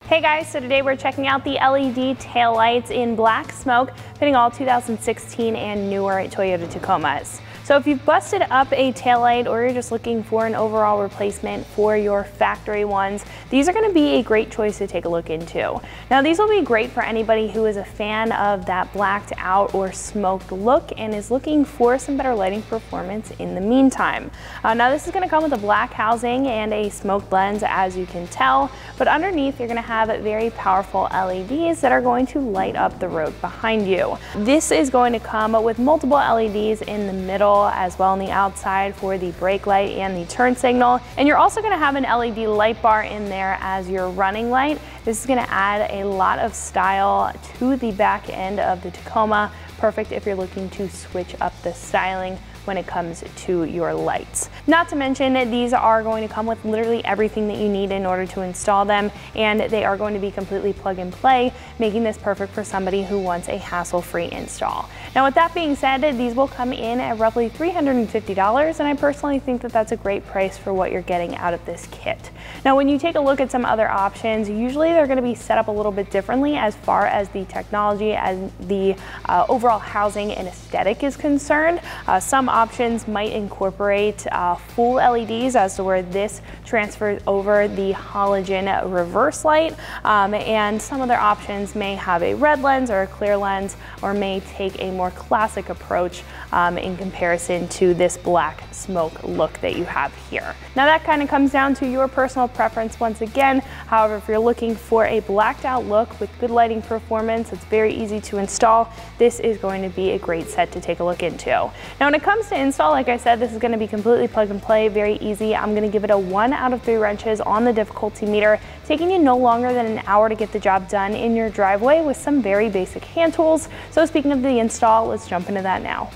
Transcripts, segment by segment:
Hey guys, so today we're checking out the LED taillights in black smoke, fitting all 2016 and newer Toyota Tacomas. So if you've busted up a taillight or you're just looking for an overall replacement for your factory ones, these are going to be a great choice to take a look into. Now these will be great for anybody who is a fan of that blacked out or smoked look and is looking for some better lighting performance in the meantime. Now this is going to come with a black housing and a smoked lens, as you can tell, but underneath you're going to have very powerful LEDs that are going to light up the road behind you. This is going to come with multiple LEDs in the middle as well on the outside for the brake light and the turn signal. And you're also going to have an LED light bar in there as your running light. This is going to add a lot of style to the back end of the Tacoma. Perfect if you're looking to switch up the styling when it comes to your lights. Not to mention, these are going to come with literally everything that you need in order to install them, and they are going to be completely plug and play, making this perfect for somebody who wants a hassle-free install. Now with that being said, these will come in at roughly $350, and I personally think that that's a great price for what you're getting out of this kit. Now when you take a look at some other options, usually they're going to be set up a little bit differently as far as the technology and the overall housing and aesthetic is concerned. Some options might incorporate full LEDs, as to where this transfers over the halogen reverse light, and some other options may have a red lens or a clear lens, or may take a more classic approach in comparison to this black smoke look that you have here. Now that kind of comes down to your personal preference once again. However, if you're looking for a blacked out look with good lighting performance, it's very easy to install, this is going to be a great set to take a look into. Now when it comes to install, like I said, this is going to be completely plug and play, very easy. I'm going to give it a 1 out of 3 wrenches on the difficulty meter, taking you no longer than an hour to get the job done in your driveway with some very basic hand tools. So speaking of the install, let's jump into that now.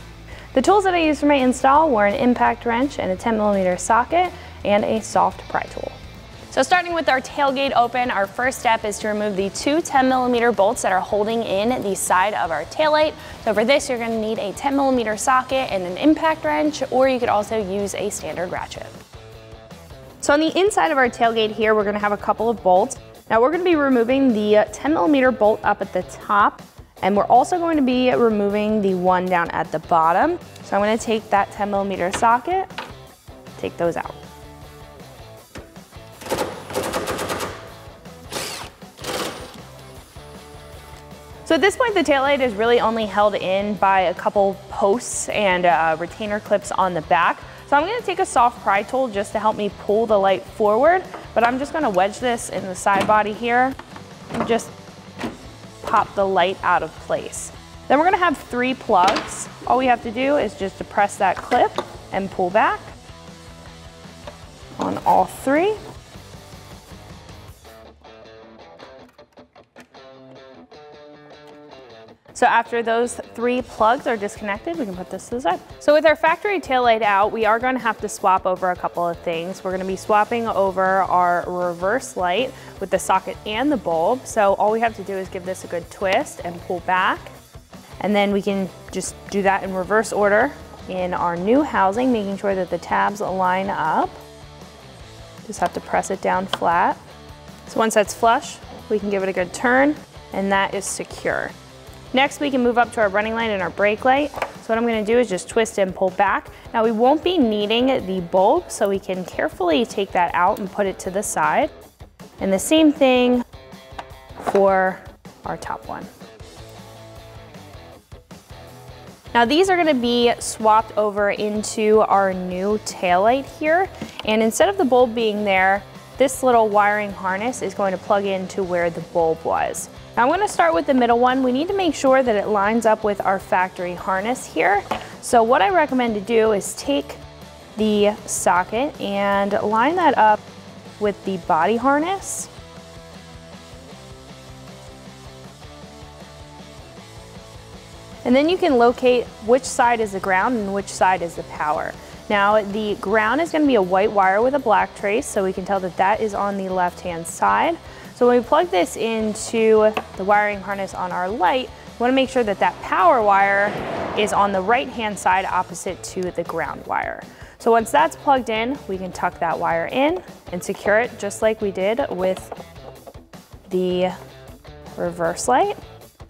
The tools that I used for my install were an impact wrench and a 10mm socket and a soft pry tool. So starting with our tailgate open, our first step is to remove the 2 10mm bolts that are holding in the side of our taillight. So for this, you're going to need a 10mm socket and an impact wrench, or you could also use a standard ratchet. So on the inside of our tailgate here, we're going to have a couple of bolts. Now we're going to be removing the 10mm bolt up at the top, and we're also going to be removing the one down at the bottom. So I'm going to take that 10mm socket, take those out. So at this point, the taillight is really only held in by a couple posts and retainer clips on the back. So I'm going to take a soft pry tool just to help me pull the light forward, but I'm just going to wedge this in the side body here and just pop the light out of place. Then we're going to have 3 plugs. All we have to do is just to press that clip and pull back on all 3. So after those 3 plugs are disconnected, we can put this to the side. So with our factory taillight out, we are going to have to swap over a couple of things. We're going to be swapping over our reverse light with the socket and the bulb. So all we have to do is give this a good twist and pull back. And then we can just do that in reverse order in our new housing, making sure that the tabs line up. Just have to press it down flat. So once that's flush, we can give it a good turn, and that is secure. Next, we can move up to our running light and our brake light. So what I'm going to do is just twist and pull back. Now we won't be needing the bulb, so we can carefully take that out and put it to the side. And the same thing for our top one. Now these are going to be swapped over into our new taillight here. And instead of the bulb being there, this little wiring harness is going to plug into where the bulb was. Now I'm going to start with the middle one. We need to make sure that it lines up with our factory harness here. So what I recommend to do is take the socket and line that up with the body harness. And then you can locate which side is the ground and which side is the power. Now the ground is going to be a white wire with a black trace, so we can tell that that is on the left-hand side. So when we plug this into the wiring harness on our light, we want to make sure that that power wire is on the right-hand side opposite to the ground wire. So once that's plugged in, we can tuck that wire in and secure it just like we did with the reverse light.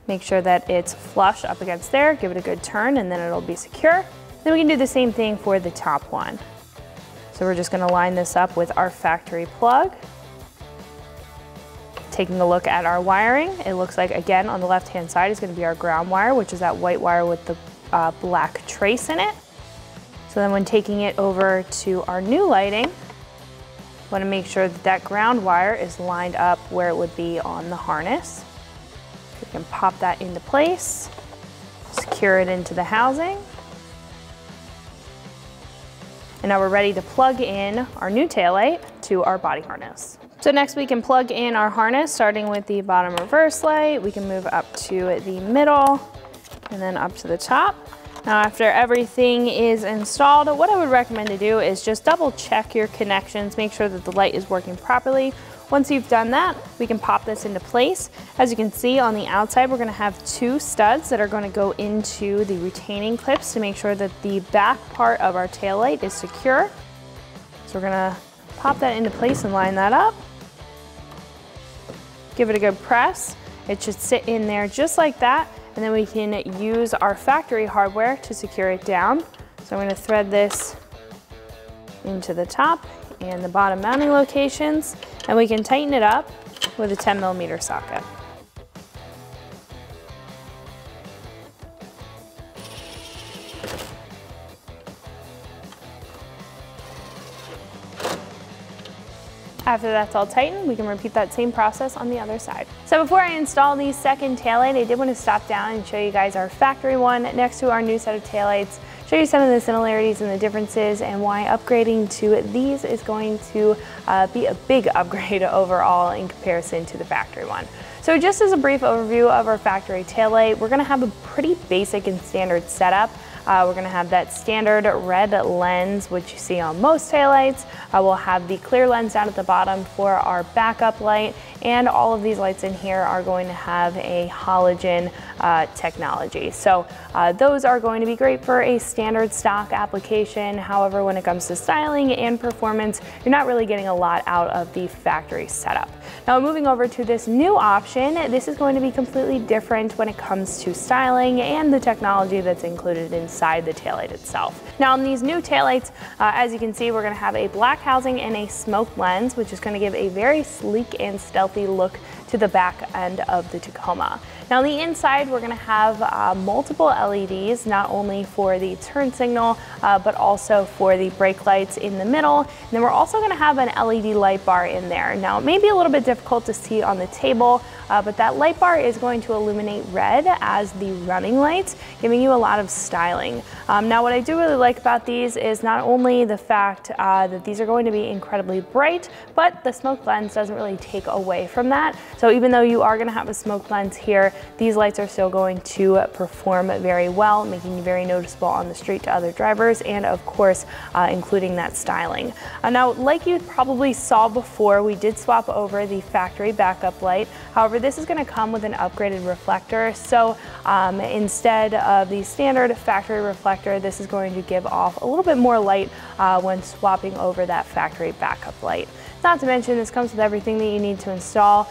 Make sure that it's flush up against there, give it a good turn, and then it'll be secure. Then we can do the same thing for the top one. So we're just gonna line this up with our factory plug. Taking a look at our wiring, it looks like, again, on the left-hand side is gonna be our ground wire, which is that white wire with the black trace in it. So then when taking it over to our new lighting, want to make sure that that ground wire is lined up where it would be on the harness. We can pop that into place, secure it into the housing. And now we're ready to plug in our new taillight to our body harness. So next we can plug in our harness, starting with the bottom reverse light. We can move up to the middle and then up to the top. Now after everything is installed, what I would recommend to do is just double check your connections, make sure that the light is working properly. Once you've done that, we can pop this into place. As you can see on the outside, we're gonna have 2 studs that are gonna go into the retaining clips to make sure that the back part of our taillight is secure. So we're gonna pop that into place and line that up. Give it a good press. It should sit in there just like that. And then we can use our factory hardware to secure it down. So I'm gonna thread this into the top and the bottom mounting locations, and we can tighten it up with a 10mm socket. After that's all tightened, we can repeat that same process on the other side. So before I install the second taillight, I did want to stop down and show you guys our factory one next to our new set of taillights, show you some of the similarities and the differences and why upgrading to these is going to be a big upgrade overall in comparison to the factory one. So just as a brief overview of our factory taillight, we're gonna have a pretty basic and standard setup. We're gonna have that standard red lens, which you see on most taillights. We'll have the clear lens down at the bottom for our backup light, and all of these lights in here are going to have a halogen technology. So those are going to be great for a standard stock application. However, when it comes to styling and performance, you're not really getting a lot out of the factory setup. Now moving over to this new option, this is going to be completely different when it comes to styling and the technology that's included inside the taillight itself. Now on these new taillights, as you can see, we're going to have a black housing and a smoke lens, which is going to give a very sleek and stealthy look to the back end of the Tacoma. Now on the inside, we're going to have multiple LEDs, not only for the turn signal, but also for the brake lights in the middle. And then we're also going to have an LED light bar in there. Now it may be a little bit difficult to see on the table, but that light bar is going to illuminate red as the running lights, giving you a lot of styling. Now what I do really like about these is not only the fact that these are going to be incredibly bright, but the smoke lens doesn't really take away from that. So even though you are going to have a smoke lens here, these lights are still going to perform very well, making you very noticeable on the street to other drivers, and of course including that styling. Now like you probably saw before, we did swap over the factory backup light. However, this is going to come with an upgraded reflector. So instead of the standard factory reflector, this is going to give off a little bit more light when swapping over that factory backup light. Not to mention, this comes with everything that you need to install.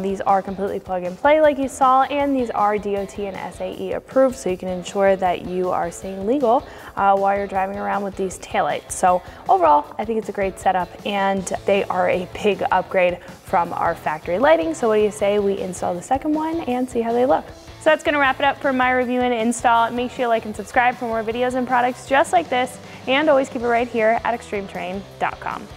These are completely plug and play like you saw, and these are DOT and SAE approved, so you can ensure that you are staying legal while you're driving around with these taillights. So overall, I think it's a great setup, and they are a big upgrade from our factory lighting. So what do you say we install the second one and see how they look? So that's gonna wrap it up for my review and install. Make sure you like and subscribe for more videos and products just like this, and always keep it right here at extremeterrain.com.